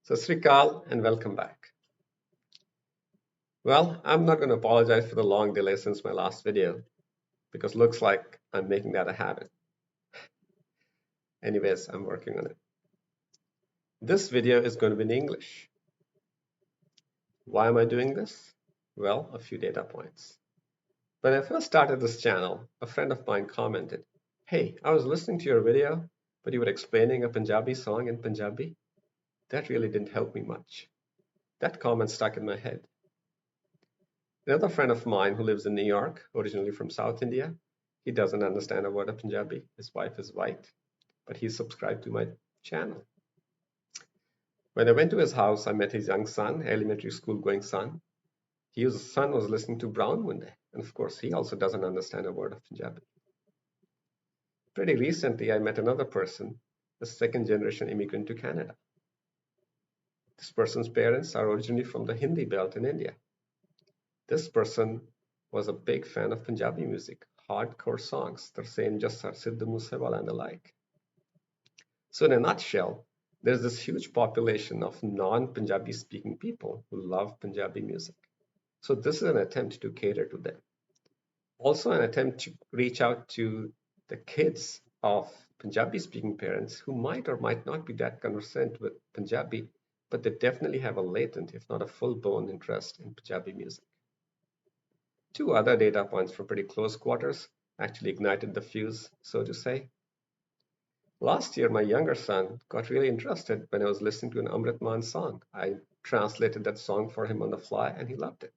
Sat Sri Akal and welcome back. Well, I'm not going to apologize for the long delay since my last video because looks like I'm making that a habit. Anyways, I'm working on it. This video is going to be in English. Why am I doing this? Well, a few data points. When I first started this channel, a friend of mine commented, "Hey, I was listening to your video, but you were explaining a Punjabi song in Punjabi. That really didn't help me much." That comment stuck in my head. Another friend of mine who lives in New York, originally from South India, he doesn't understand a word of Punjabi. His wife is white, but he's subscribed to my channel. When I went to his house, I met his young son, elementary school going son. His son was listening to Brown one day, and of course, he also doesn't understand a word of Punjabi. Pretty recently, I met another person, a second generation immigrant to Canada. This person's parents are originally from the Hindi belt in India. This person was a big fan of Punjabi music, hardcore songs, Tarsen Jassar, Sidhu Moosewala and the like. So in a nutshell, there's this huge population of non-Punjabi speaking people who love Punjabi music. So this is an attempt to cater to them. Also an attempt to reach out to the kids of Punjabi speaking parents who might or might not be that conversant with Punjabi, but they definitely have a latent, if not a full-blown interest in Punjabi music. Two other data points from pretty close quarters actually ignited the fuse, so to say. Last year, my younger son got really interested when I was listening to an Amrit Maan song. I translated that song for him on the fly and he loved it.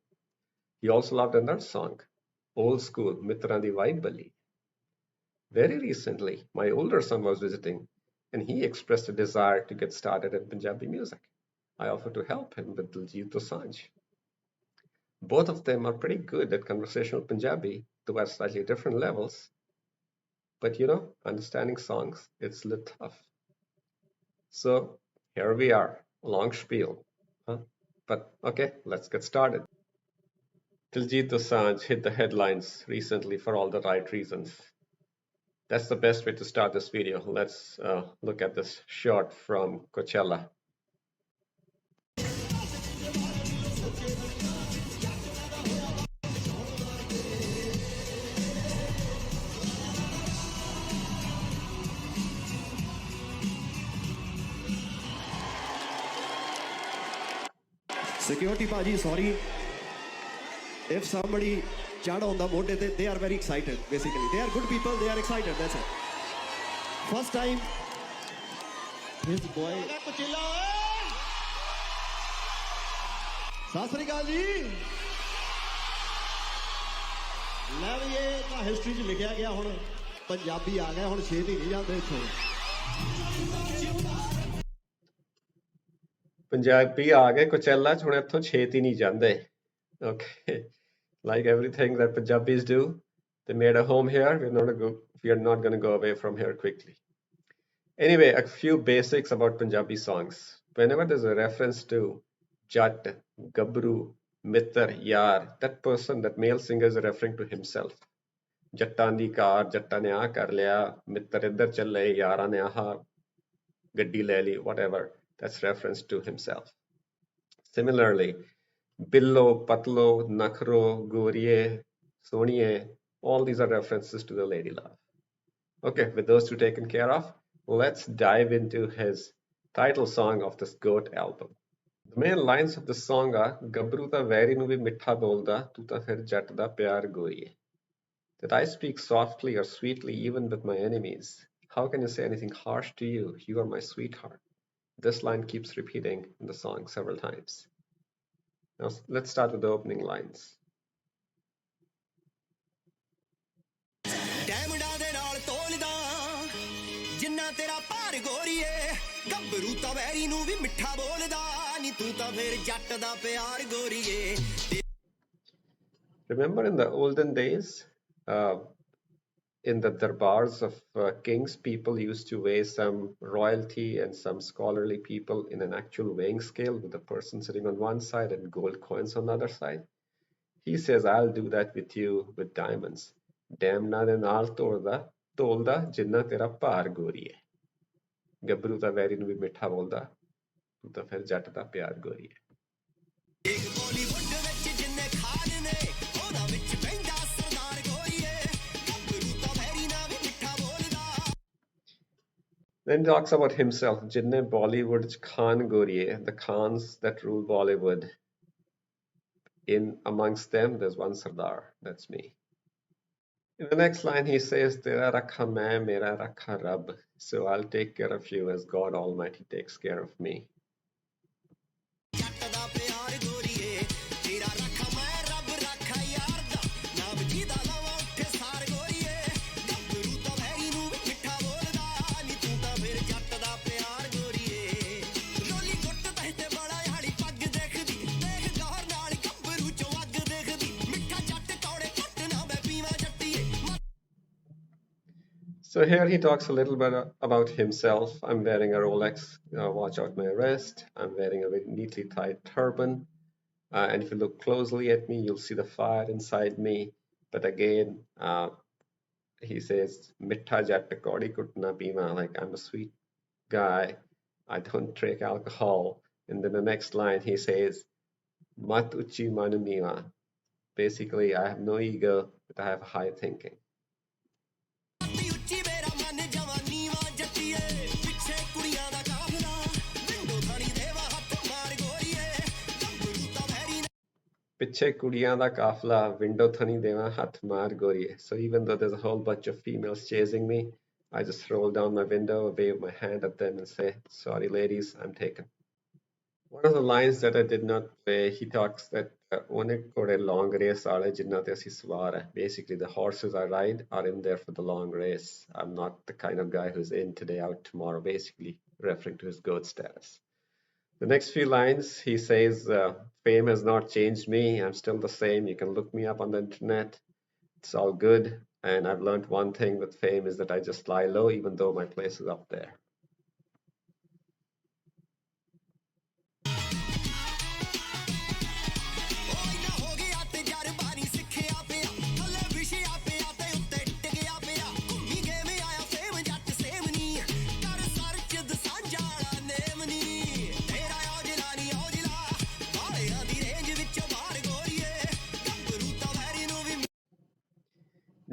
He also loved another song, Old School, Mitran Di Vibe Bali. Very recently, my older son was visiting and he expressed a desire to get started in Punjabi music. I offered to help him with Diljit Dosanjh. Both of them are pretty good at conversational Punjabi, though at slightly different levels. But understanding songs, it's a little tough. So here we are, a long spiel. But okay, let's get started. Diljit Dosanjh hit the headlines recently for all the right reasons. That's the best way to start this video. Let's look at this shot from Coachella. Security Paji, sorry. If somebody chad on the boat, they are very excited, basically. They are good people, they are excited, that's it. First time, his boy. Sat Sri Akal ji. ਲੈ ਵੀ ਇਹ ਤਾਂ history 'ਚ ਲਿਖਿਆ ਗਿਆ ਹੁਣ ਪੰਜਾਬੀ ਆ ਗਏ ਹੁਣ ਛੇਤੀ ਨਹੀਂ ਜਾਂਦੇ ਇੱਥੋਂ ਪੰਜਾਬੀ ਆ ਗਏ ਕੋਚੈਲਾ 'ਚ ਹੁਣ ਇੱਥੋਂ ਛੇਤੀ ਨਹੀਂ ਜਾਂਦੇ. Okay, like everything that Punjabis do, they made a home here. We are not going to go away from here quickly. Anyway, a few basics about Punjabi songs. Whenever there's a reference to Jat, Gabru, Mittar, Yar, that person, that male singer is referring to himself. Jattan di car, Jattan ne aa kar liya, Mittar idhar challe, Yaran ne aha gaddi le li, whatever. That's reference to himself. Similarly, Billo, Patlo, Nakhro, Goriye, Soniye, all these are references to the lady love. Okay, with those two taken care of, let's dive into his title song of this GOAT album. The main lines of the song are Gabru ta veri nu vi mitha bolda, tu ta fir jat da pyar goriye. That I speak softly or sweetly even with my enemies. How can you say anything harsh to you? You are my sweetheart. This line keeps repeating in the song several times. Now let's start with the opening lines. Remember in the olden days, in the darbars of kings, people used to weigh some royalty and some scholarly people in an actual weighing scale with the person sitting on one side and gold coins on the other side. He says, I'll do that with you with diamonds. Damna de naal tolda jinna tera paar goriye. Gabru ta veri nu vi mitha bolda. ਤੂੰ ਤਾਂ ਫਿਰ ਜੱਟ ਦਾ ਪਿਆਰ ਗੋਰੀਏ। Then he talks about himself. Jinne Bollywood ch Khan Goriye, the Khans that rule Bollywood. In amongst them, there's one Sardar. That's me. In the next line, he says, Tera rakha main, mera rakha Rab. So I'll take care of you as God Almighty takes care of me. So here he talks a little bit about himself. I'm wearing a Rolex watch out my wrist. I'm wearing a very neatly tied turban. And if you look closely at me, you'll see the fire inside me. But again, he says, Mittha jatt kaudi kutna pima, like I'm a sweet guy. I don't drink alcohol. And then the next line he says, Mat uchi manumima. Basically, I have no ego, but I have high thinking. ਪਿੱਛੇ ਕੁੜੀਆਂ ਦਾ ਕਾਫਲਾ window ਥਣੀ ਦੇਵਾਂ ਹੱਥ ਮਾਰ ਗੋਰੀਏ. So even though there's a whole bunch of females chasing me, I just roll down my window, wave my hand at them and say, sorry ladies, I'm taken. One of the lines that I did not play, he talks that ਉਹਨੇ ਘੋੜੇ long race ਵਾਲੇ ਜਿਨ੍ਹਾਂ ਤੇ ਅਸੀਂ ਸਵਾਰ ਹੈ. Basically the horses I ride are in there for the long race. I'm not the kind of guy who's in today, out tomorrow, basically referring to his goat status. The next few lines, he says, fame has not changed me. I'm still the same. You can look me up on the internet. It's all good. And I've learned one thing with fame is that I just lie low, even though my place is up there.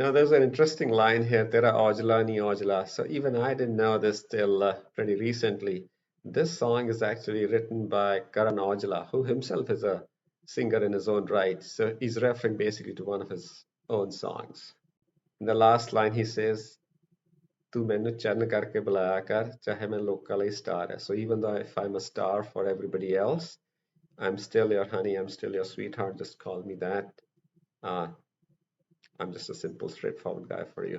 Now, there's an interesting line here, Tera Aujla ni Aujla. So even I didn't know this till pretty recently. This song is actually written by Karan Aujla, who himself is a singer in his own right. So he's referring basically to one of his own songs. In the last line, he says, "Tu mainu chann karke bulaya kar, chahe main loka lai star hai." So even though if I'm a star for everybody else, I'm still your honey, I'm still your sweetheart, just call me that. I'm just a simple, straightforward guy for you.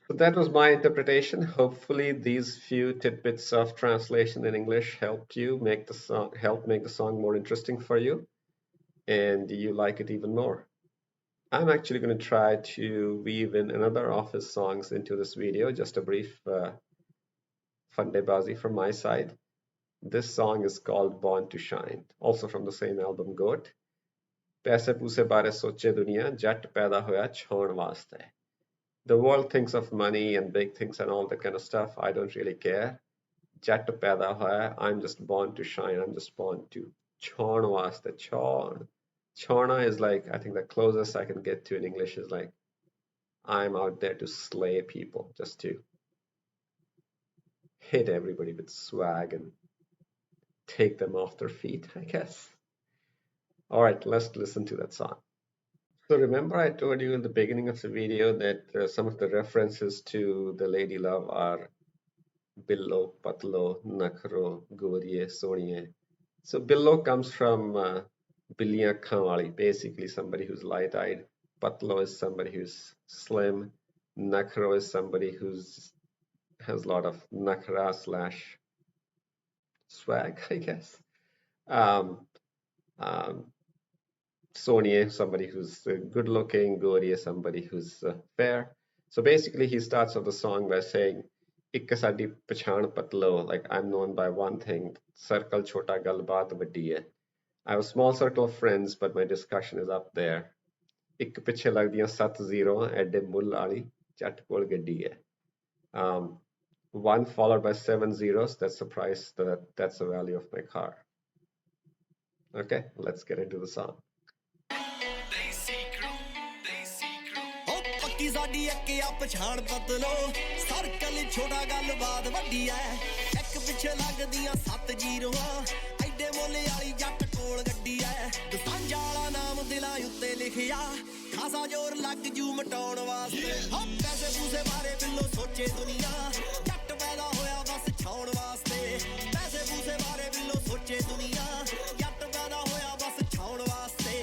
So that was my interpretation. Hopefully these few tidbits of translation in English helped you make the song more interesting for you, and you like it even more. I'm actually going to try to weave in another of his songs into this video, just a brief fundebazi from my side. This song is called Born to Shine, also from the same album Goat. पैसे पूसे बारे सोचे दुनिया जट पैदा होया छाउण वास्ते. The world thinks of money and big things and all that kind of stuff. I don't really care. Jat paida hoya. I'm just born to shine. I'm just born to chhaun waste. Chhaun. Chhauna is like, I think the closest I can get to in English is like, I'm out there to slay people, just to hit everybody with swag and take them off their feet, I guess. All right, let's listen to that song. So remember I told you in the beginning of the video that some of the references to the lady love are Billo, Patlo, Nakhro, Goriye, Soniye. So Billo comes from Billiya Khanwali, basically somebody who's light-eyed. Patlo is somebody who's slim. Nakhro is somebody who's has a lot of nakhra slash swag, I guess. Sonia, somebody who's good looking, Gauri is somebody who's fair. So basically, he starts off the song by saying, ਇੱਕ ਸਾਡੀ ਪਛਾਣ ਪਤਲੋ, like I'm known by one thing, circle ਛੋਟਾ ਗੱਲਬਾਤ ਵੱਡੀ ਹੈ. I have a small circle of friends, but my discussion is up there. ਇੱਕ ਪਿੱਛੇ ਲੱਗਦੀਆਂ 7 ਜ਼ੀਰੋ ਐਡੇ ਮੁੱਲ ਵਾਲੀ ਝੱਟ ਕੋਲ ਗੱਡੀ ਹੈ. Um, one followed by 7 zeros, that's the price, that's the value of my car. Okay, let's get into the song. ਉਹ ਪੱਕੀ ਸਾਡੀ ਇੱਕ ਆ ਪਛਾਣ ਪਤਲੋ ਸਰਕਲ ਛੋਟਾ ਗੱਲਬਾਤ ਵੱਡੀ ਐ ਇੱਕ ਪਿੱਛੇ ਲੱਗਦੀਆਂ 7 ਜ਼ੀਰੋਆਂ ਐਡੇ ਮੋਲੇ ਵਾਲੀ ਜੱਟ ਕੋਲ ਗੱਡੀ ਐ ਦਸਾਂਝ ਵਾਲਾ ਨਾਮ ਦਿਲਾਂ ਉੱਤੇ ਲਿਖਿਆ ਖਾਸਾ ਜ਼ੋਰ ਲੱਗ ਜੂ ਮਟਾਉਣ ਵਾਸਤੇ ਹਾਂ ਪੈਸੇ ਪੂਸੇ ਬਾਰੇ ਬਿੱਲੋ ਸੋਚੇ ਦੁਨੀਆ ਜੱਟ ਪੈਦਾ ਹੋਇਆ ਬਸ ਛਾਉਣ ਵਾਸਤੇ ਪੈਸੇ ਪੂਸੇ ਬਾਰੇ ਬਿੱਲੋ ਸੋਚੇ ਦੁਨੀਆ ਜੱਟ ਪੈਦਾ ਹੋਇਆ ਬਸ ਛਾਉਣ ਵਾਸਤੇ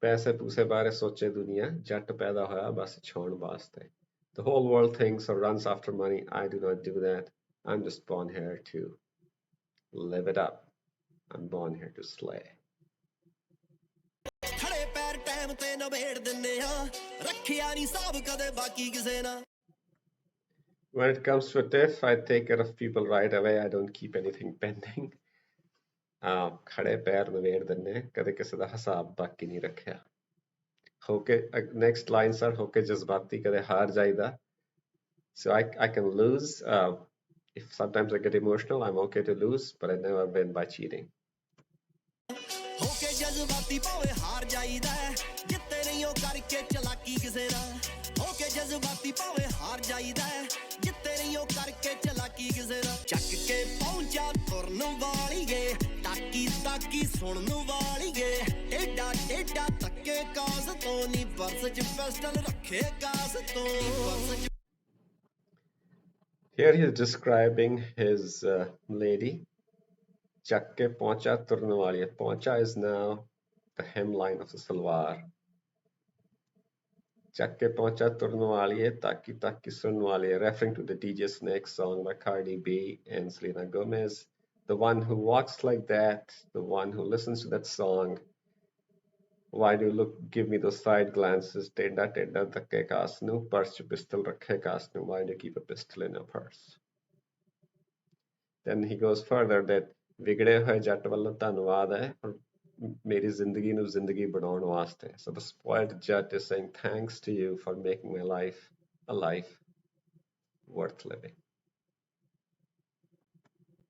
ਪੈਸੇ ਪੂਸੇ ਬਾਰੇ ਸੋਚੇ ਦੁਨੀਆ ਜੱਟ ਪੈਦਾ ਹੋਇਆ ਬਸ ਛਾਉਣ ਵਾਸਤੇ. The whole world thinks or runs after money. I do not do that. I'm just born here to live it up. I'm born here to slay. ਖੜੇ ਪੈਰ ਟਾਈਮ ਤੇ ਨਵੇੜ ਦਿੰਨੇ ਆ ਰੱਖਿਆ ਨਹੀਂ ਸਾਬ ਕਦੇ ਬਾਕੀ ਕਿਸੇ ਨਾਲ. When it comes to a tiff, I take care of people right away. I don't keep anything pending. ਖੜੇ ਪੈਰ ਨਵੇੜ ਦਿੰਨੇ ਕਦੇ ਕਿਸੇ ਦਾ ਹਿਸਾਬ ਬਾਕੀ ਨਹੀਂ ਰੱਖਿਆ. ਹੋ ਕੇ next line sir, ਹੋ ਕੇ ਜਜ਼ਬਾਤੀ ਕਦੇ ਹਾਰ ਜਾਈਦਾ. So I can lose. If sometimes I get emotional, I'm okay to lose, but I never win by cheating. ਹੋ ਕੇ ਜਜ਼ਬਾਤੀ ਭਾਵੇਂ ਹਾਰ ਜਾਈਦਾ ਜਿੱਤੇ ਨਹੀਂ ਉਹ ਕਰਕੇ ਚਲਾਕੀ ਕਿਸੇ ਨਾਲ ਹੋ ਕੇ ਜਜ਼ਬਾਤੀ ਭਾਵੇਂ ਹਾਰ ਜਾਈਦਾ ਜਿੱਤੇ ਨਹੀਂ ਉਹ ਕਰਕੇ ਚਲਾਕੀ ਕਿਸੇ ਨਾਲ ਚੱਕ ਕੇ ਪਹੁੰਚਾ ਤੁਰਨ ਵਾਲੀਏ ਤਾਕੀ ਤਾਕੀ ਸੁਣਨ ਵਾਲੀਏ ਏਡਾ ਏਡਾ ਤੱਕੇ ਕਾਸ ਤੋਂ ਨਹੀਂ ਪਰਸ ਚ ਪਿਸਟਲ ਰੱਖੇ ਕਾਸ ਤੋਂ ਪਰਸ ਚ. Here he is describing his lady. Chakke pahuncha turne wali. Pahuncha is now the hemline of the salwar. Chakke pahuncha turne wali hai, taki taki sunne wali hai, referring to the DJ Snake song by Cardi B and Selena Gomez. The one who walks like that, the one who listens to that song. Why do you give me those side glances? Tedda tedda dhakke kaas nu, purse ch pistol rakhe kaas nu. Why do you keep a pistol in your purse? Then he goes further that ਵਿਗੜੇ ਹੋਏ ਜੱਟ ਵੱਲੋਂ ਧੰਨਵਾਦ ਹੈ ਮੇਰੀ ਜ਼ਿੰਦਗੀ ਨੂੰ ਜ਼ਿੰਦਗੀ ਬਣਾਉਣ ਵਾਸਤੇ. So the spoiled jat is saying thanks to you for making my life a life worth living.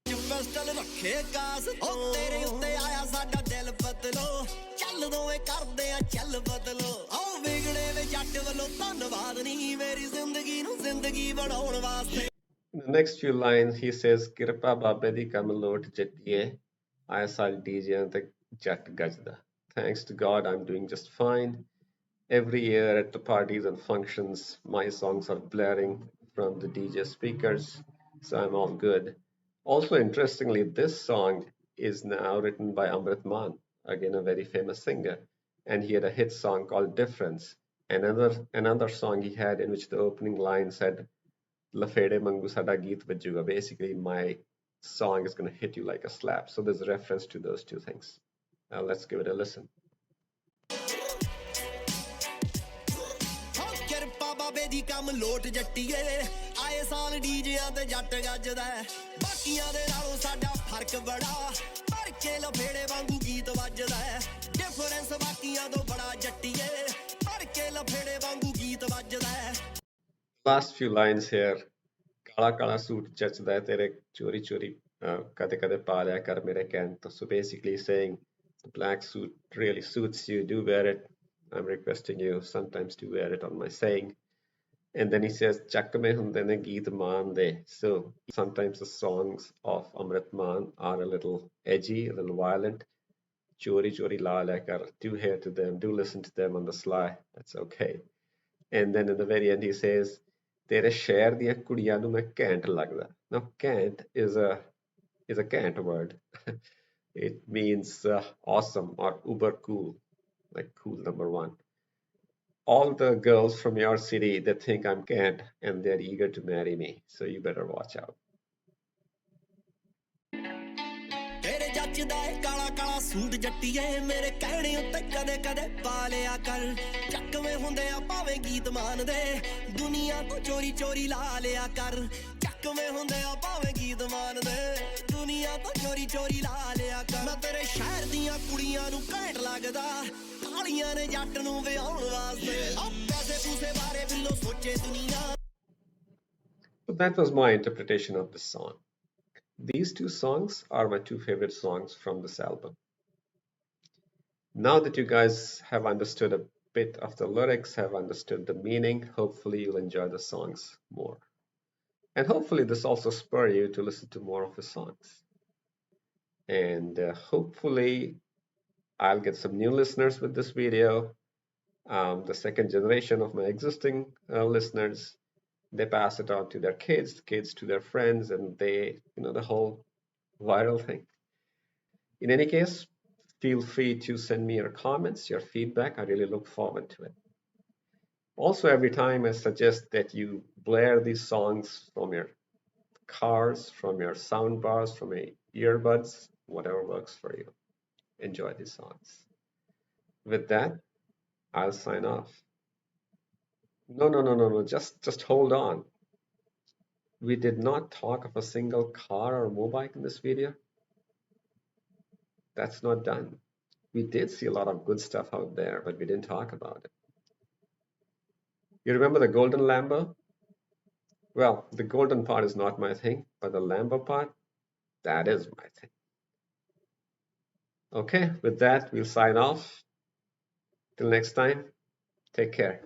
Pistol ਰੱਖੇ ਕਾਸ ਤੋਂ ਤੇਰੇ ਉੱਤੇ ਆਇਆ ਸਾਡਾ ਦਿਲ ਬਦਲੋ ਚੱਲ ਦੋਵੇਂ ਕਰਦੇ ਆ ਚੱਲ ਬਦਲੋ ਆਓ ਵਿਗੜੇ ਵੇ ਜੱਟ ਵੱਲੋਂ ਧੰਨਵਾਦ ਨਹੀਂ ਮੇਰੀ ਜ਼ਿੰਦਗੀ ਨੂੰ ਜ਼ਿੰਦਗੀ ਬਣਾਉਣ ਵਾਸਤੇ. In the next few lines, he says, Kirpa Babe di Kamalot Jetiye, Ayasal DJ the Jat Gajda. Thanks to God, I'm doing just fine. Every year at the parties and functions, my songs are blaring from the DJ speakers, so I'm all good. Also, interestingly, this song is now written by Amrit Maan, again a very famous singer, and he had a hit song called Difference. Another song he had in which the opening line said, Lafede Mangu Sada Geet Vajuga. Basically, my song is going to hit you like a slap. So there's a reference to those two things. Now let's give it a listen. ਕਿਰਪਾ ਬਾਬੇ ਦੀ ਕੰਮ ਲੋਟ ਜੱਟੀਏ ਆਏ ਸਾਲ ਡੀਜਿਆਂ ਤੇ ਜੱਟ ਗੱਜਦਾ ਬਾਕੀਆਂ ਦੇ ਨਾਲੋਂ ਸਾਡਾ ਫਰਕ ਬੜਾ ਭਰ ਕੇ ਲਫੇੜੇ ਵਾਂਗੂ ਗੀਤ ਵੱਜਦਾ ਡਿਫਰੈਂਸ ਬਾਕੀਆਂ ਤੋਂ ਬੜਾ ਜੱਟੀਏ ਭਰ ਕੇ ਲਫੇੜੇ ਵਾਂਗੂ ਗੀਤ ਵੱਜਦਾ. Last few lines here. Kala kala suit jachda hai tere chori chori kade kade pa liya kar mere ਕਹਿਣ ਤੋਂ. So basically saying the black suit really suits you, do wear it. I'm requesting you sometimes to wear it on my saying. And then he says chakme hunde ne geet maan de. So sometimes the songs of Amrit Maan are a little edgy, a little violent. Chori chori la liya kar, do hear to them, do listen to them on the sly. That's okay. And then in the very end he says ਤੇਰੇ ਸ਼ਹਿਰ ਦੀਆਂ ਕੁੜੀਆਂ ਨੂੰ ਮੈਂ ਘੈਂਟ ਲੱਗਦਾ. Now ਘੈਂਟ is a cant word. It means awesome or uber cool, like cool number one. All the girls from your city, they think I'm cant and they're eager to marry me. So you better watch out. ਤੇਰੇ ਜੱਚਦਾ ਏ ਕਾਲਾ ਕਾਲਾ suit ਜੱਟੀਏ ਮੇਰੇ ਕਹਿਣੇ ਉੱਤੇ ਕਦੇ ਕਦੇ ਪਾ ਲਿਆ ਕਰ ਚੱਕਵੇਂ ਹੁੰਦੇ ਆ ਭਾਵੇਂ ਗੀਤ ਮਾਨਦੇ ਦੁਨੀਆ ਤੋਂ ਚੋਰੀ ਚੋਰੀ ਲਾ ਲਿਆ ਕਰ ਚੱਕਵੇਂ ਹੁੰਦੇ ਆ ਭਾਵੇਂ ਗੀਤ ਮਾਨਦੇ ਦੁਨੀਆ ਤੋਂ ਚੋਰੀ ਚੋਰੀ ਲਾ ਲਿਆ ਕਰ ਮੈਂ ਤੇਰੇ ਸ਼ਹਿਰ ਦੀਆਂ ਕੁੜੀਆਂ ਨੂੰ ਘੈਂਟ ਲੱਗਦਾ ਕਾਲੀਆਂ ਨੇ ਜੱਟ ਨੂੰ ਵਿਆਹਣ ਵਾਸਤੇ ਆ ਪੈਸੇ ਪੂਸੇ ਬਾਰੇ ਬਿੱਲੋ ਸੋਚੇ ਦੁਨੀਆ. So that was my interpretation of this song. These two songs are my two favorite songs from this album. Now that you guys have understood a bit of the lyrics, have understood the meaning, hopefully you'll enjoy the songs more. And hopefully this also spur you to listen to more of his songs. And hopefully I'll get some new listeners with this video. The second generation of my existing listeners, they pass it on to their kids, kids to their friends, and they, the whole viral thing. In any case, feel free to send me your comments, your feedback. I really look forward to it. Also, every time I suggest that you blare these songs from your cars, from your sound bars, from your earbuds, whatever works for you. Enjoy these songs. With that, I'll sign off. No. Just hold on. We did not talk of a single car or motorbike in this video. That's not done. We did see a lot of good stuff out there, but we didn't talk about it. You remember the golden Lambo? Well, the golden part is not my thing, but the Lambo part, that is my thing. Okay, with that, we'll sign off. Till next time, take care.